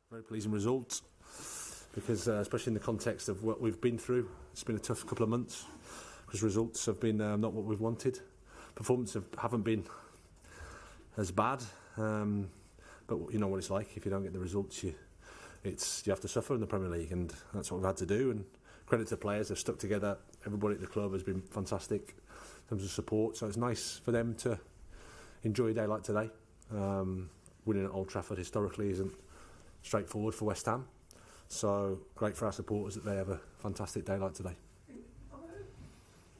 Very pleasing result, because especially in the context of what we've been through, it's been a tough couple of months because results have been not what we've wanted. Performances haven't been as bad, but you know what it's like. If you don't get the results, you have to suffer in the Premier League, and that's what we've had to do. And credit to the players, they've stuck together. Everybody at the club has been fantastic in terms of support, so it's nice for them to enjoy a day like today. Winning at Old Trafford historically isn't straightforward for West Ham, so great for our supporters that they have a fantastic day like today.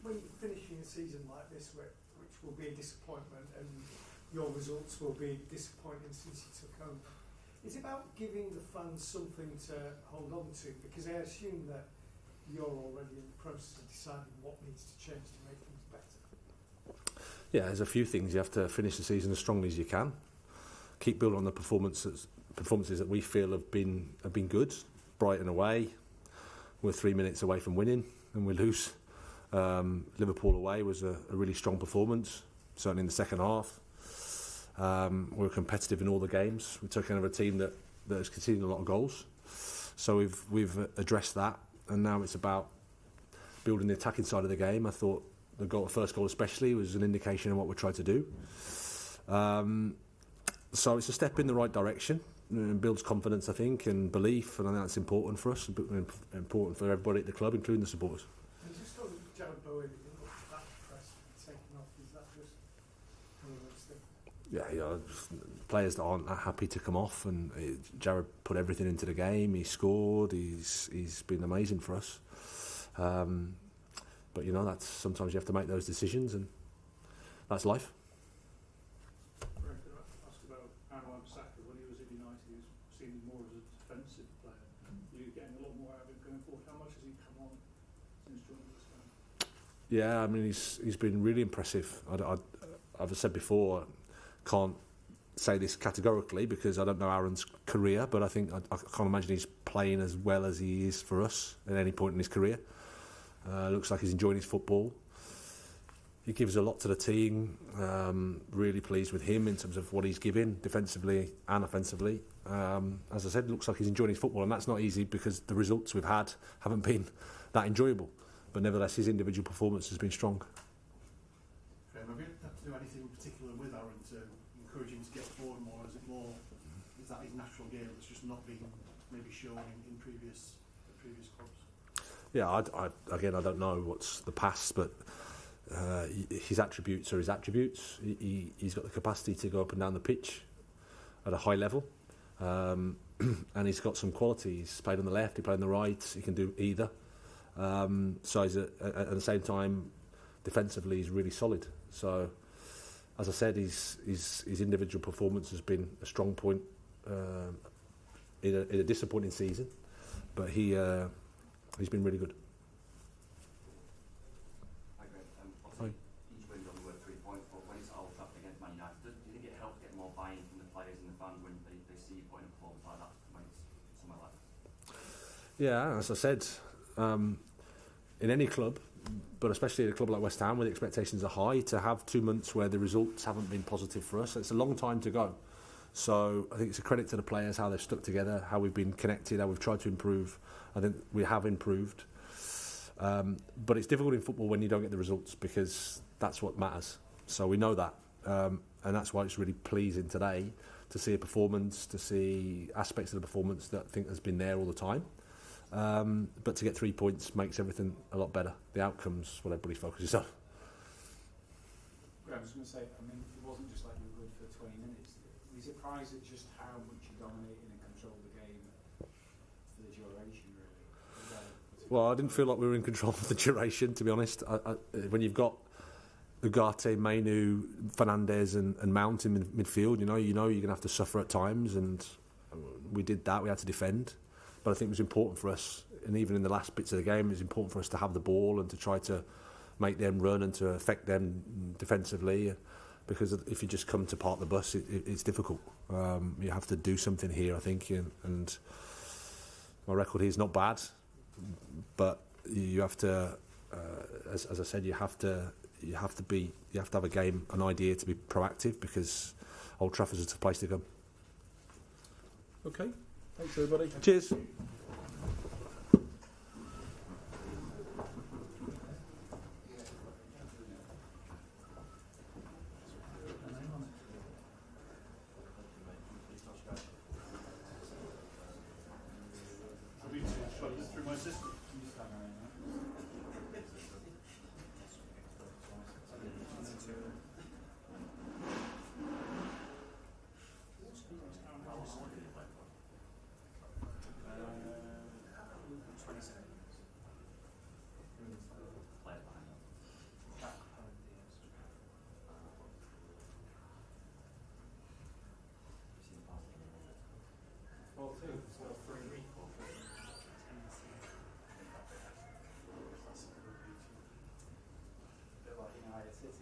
When you're finishing a season like this, which will be a disappointment, and your results will be disappointing since you took over, it's about giving the fans something to hold on to, because I assume that you're already in the process of deciding what needs to change to make things better. Yeah, there's a few things. You have to finish the season as strongly as you can. Keep building on the performances that we feel have been good. Brighton away, we're 3 minutes away from winning and we lose. Liverpool away was a really strong performance, certainly in the second half. We were competitive in all the games. We took over a team that has conceded a lot of goals. So we've addressed that, and now it's about building the attacking side of the game. I thought the first goal especially was an indication of what we're trying to do. So it's a step in the right direction. It builds confidence, I think, and belief, and I think that's important for us, important for everybody at the club, including the supporters. And just on Jared Bowen, it didn't look that impressed with taking off. Is that just one of those things? Yeah, players that aren't happy to come off, and Jared put everything into the game. He scored. He's been amazing for us. But you know, that's sometimes you have to make those decisions, and that's life. When he was at United, he was seen more as a defensive player. You're getting a lot more out of him going forward. How much has he come on since joining this game? Yeah, I mean, he's been really impressive. I've said before, can't say this categorically because I don't know Aaron's career, but I think I can't imagine he's playing as well as he is for us at any point in his career. Looks like he's enjoying his football. He gives a lot to the team. Really pleased with him in terms of what he's giving defensively and offensively. As I said, it looks like he's enjoying his football, and that's not easy because the results we've had haven't been that enjoyable. But nevertheless, his individual performance has been strong. Have you had to do anything in particular with Aaron to encourage him to get forward more? Is that his natural game that's just not been maybe shown in previous clubs? Yeah, I don't know what's the past, but his attributes are his attributes. He's got the capacity to go up and down the pitch at a high level, and he's got some quality. He's played on the left, he played on the right, he can do either. So he's at the same time, defensively, he's really solid. So, as I said, his individual performance has been a strong point in a disappointing season, but he's been really good. Each win only worth 3 points, but when it's Old Trafford against Man United, do you think it helps get more buy-in from the players and the fans when they see you putting a performance like that when it's somewhere like that? Yeah, as I said, in any club, but especially at a club like West Ham where the expectations are high, to have 2 months where the results haven't been positive for us, it's a long time to go. So I think it's a credit to the players, how they've stuck together, how we've been connected, how we've tried to improve. I think we have improved. But it's difficult in football when you don't get the results, because that's what matters. So we know that, and that's why it's really pleasing today to see a performance, to see aspects of the performance that I think has been there all the time. But to get 3 points makes everything a lot better. The outcome's what everybody focuses on. I was going to say, I mean, it wasn't just like you were good for 20 minutes. Were you surprised at just how much you dominated and controlled the game for the duration, really? Well, I didn't feel like we were in control of the duration, to be honest. When you've got Ugarte, Mainu, Fernandes and Mount in midfield, you know you're going to have to suffer at times, and we did that. We had to defend. But I think it was important for us, and even in the last bits of the game, it was important for us to have the ball and to try to make them run and to affect them defensively, because if you just come to park the bus, it's difficult. You have to do something here, I think, and my record here is not bad, but you have to, as I said, you have to have a game, an idea to be proactive, because Old Trafford is a place to come. Okay, thanks everybody. Cheers. I need to shut this through my system. Players behind them. You've seen the past game, isn't it? 4-2, so 3. Bit like United City.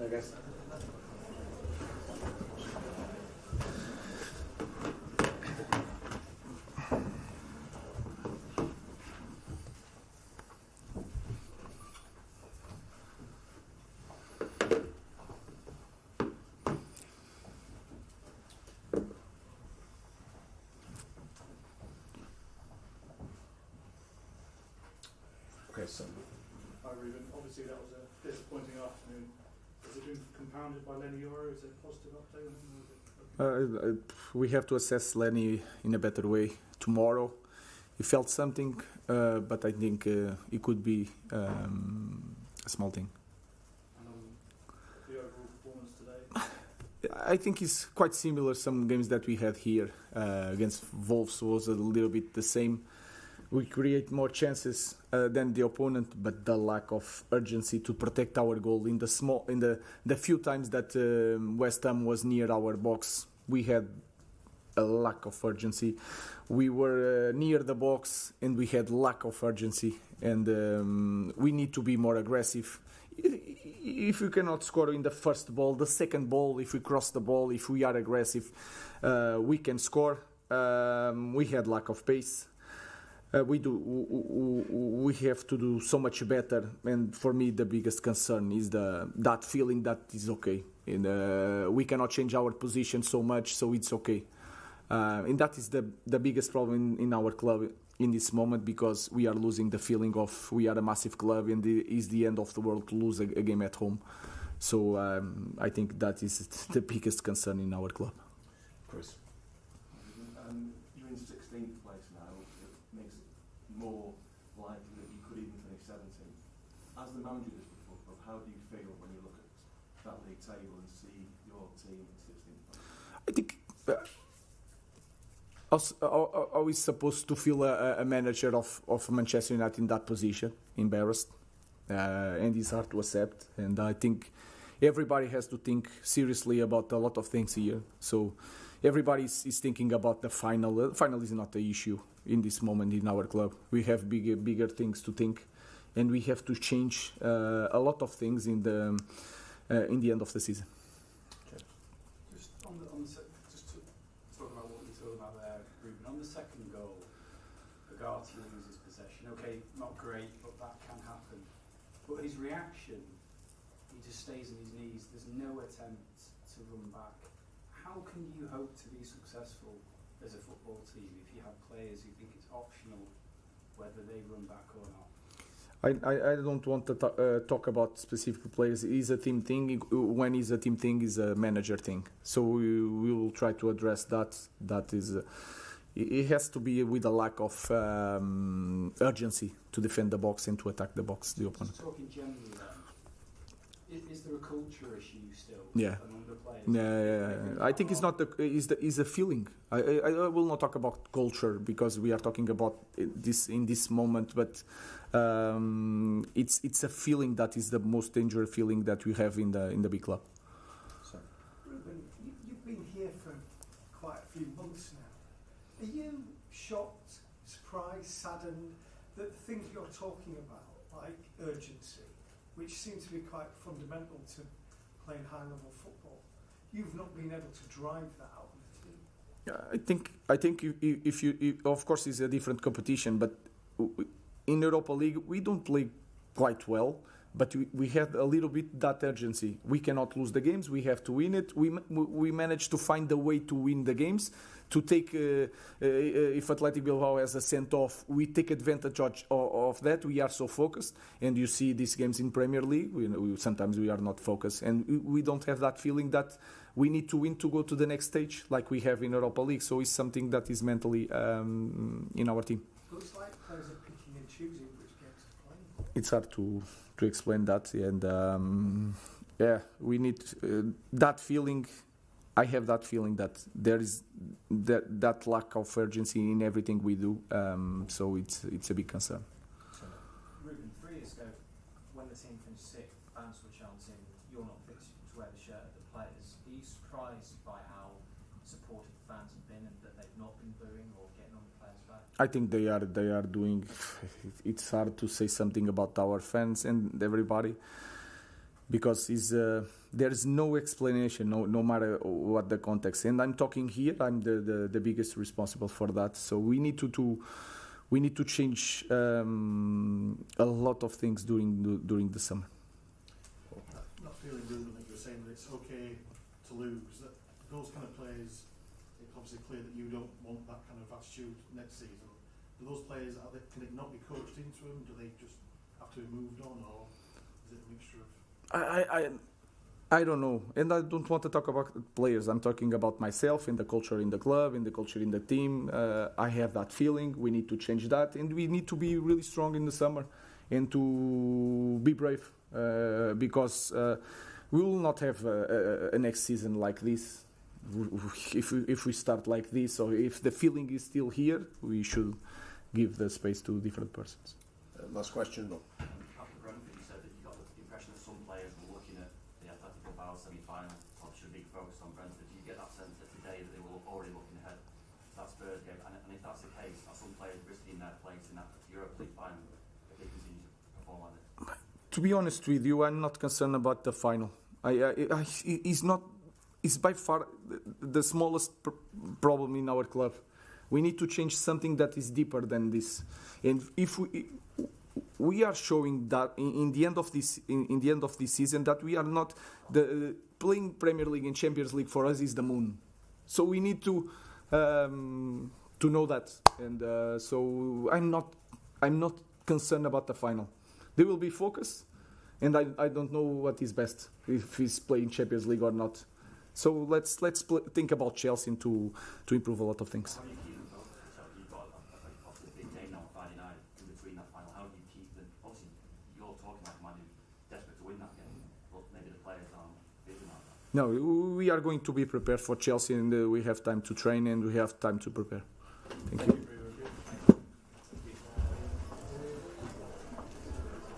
I guess. Okay, so Hi Ruben, obviously that was a disappointing afternoon. Has it been compounded by Lenny Euro? Is there a positive update on him? Or is it We have to assess Lenny in a better way tomorrow. He felt something, but I think it could be a small thing. and on the overall performance today? I think it's quite similar. Some games that we had here against Wolves was a little bit the same. We create more chances than the opponent, but the lack of urgency to protect our goal in the few times that West Ham was near our box, we had a lack of urgency. We were near the box and we had lack of urgency, and we need to be more aggressive. If we cannot score in the first ball, the second ball, if we cross the ball, if we are aggressive, we can score. We had lack of pace. We have to do so much better, and for me the biggest concern is that feeling that is okay, and we cannot change our position so much, so it's okay, and that is the biggest problem in our club in this moment, because we are losing the feeling of we are a massive club and it is the end of the world to lose a game at home. So I think that is the biggest concern in our club. Chris. You're in 16th place now. It makes it more likely that you could even finish 17th. As the manager of this football club, how do you feel when you look at that league table and see your team at 16th place? I think I was supposed to feel a manager of Manchester United in that position, embarrassed, and it's hard to accept. And I think everybody has to think seriously about a lot of things here. So everybody is thinking about the final. The final is not the issue in this moment in our club. We have bigger things to think, and we have to change a lot of things in the end of the season. Just just to talk about what you were talking about there, Ruben. On the second goal, Agati loses possession. Okay, not great, but that can happen. But his reaction, he just stays on his knees. There's no attempt to run back. How can you hope to be successful as a football team if you have players who think it's optional whether they run back or not? I don't want to talk about specific players. It's a team thing. When it's a team thing, it's a manager thing. So we will try to address that. That is, it has to be with a lack of urgency to defend the box and to attack the box, the opponent. Just talking generally then, is there a culture issue still Yeah. among the players? Yeah. I think it's not is a feeling. I will not talk about culture because we are talking about this in this moment, but it's a feeling that is the most dangerous feeling that we have in the big club. Ruben, you've been here for quite a few months now. Are you shocked, surprised, saddened that the things you're talking about, like urgency, which seems to be quite fundamental to playing high-level football, you've not been able to drive that out of the team? I think if you of course it's a different competition, but in Europa League we don't play quite well, but we have a little bit that urgency. We cannot lose the games. We have to win it. We managed to find a way to win the games. To take if Athletic Bilbao has a sent off, we take advantage of that. We are so focused, and you see these games in Premier League. Sometimes we are not focused, and we don't have that feeling that we need to win to go to the next stage like we have in Europa League. So it's something that is mentally in our team. Looks like players are picking and choosing which games to play. It's hard to explain that, and we need that feeling. I have that feeling that there is that lack of urgency in everything we do, so it's a big concern. Ruben, 3 years ago, when the team finished 6th, fans were chanting, "You're not fit to wear the shirt of the players." Are you surprised by how supportive the fans have been and that they've not been booing or getting on the players' back? I think they are doing. It's hard to say something about our fans and everybody, because there is no explanation, no matter what the context. And I'm talking here. I'm the biggest responsible for that. So we need to change a lot of things during the summer. Not feeling Ruben that you're saying that it's okay to lose. That those kind of players, it's obviously clear that you don't want that kind of attitude next season. Do those players, can it not be coached into them? Do they just have to be moved on, or is it a mixture of? I don't know, and I don't want to talk about players. I'm talking about myself and the culture in the club and the culture in the team. I have that feeling. We need to change that, and we need to be really strong in the summer and to be brave, because we will not have a next season like this. If we start like this, or if the feeling is still here, we should give the space to different persons. Last question. After Brentford, you said that you got the impression that some players were looking at the Athletic Bilbao semi-final, obviously a big focus on Brentford. Do you get that sense that today that they were already looking ahead to that Spurs game? And if that's the case, are some players risking their place in that Europa League final if they continue to perform like this? To be honest with you, I'm not concerned about the final. It's by far the smallest problem in our club. We need to change something that is deeper than this. And if we are showing that in the end of this season that we are not playing Premier League and Champions League for us is the moon. So we need to know that. And so I'm not concerned about the final. They will be focused, and I don't know what is best, if he's playing Champions League or not. So let's think about Chelsea to improve a lot of things. How do you keep them focused? So you've got obviously a big game now on Friday night in between that final. How do you keep them? Obviously, you're talking like a man who's desperate to win that game, but maybe the players aren't feeling like that. No, we are going to be prepared for Chelsea, and we have time to train and we have time to prepare. Thank you.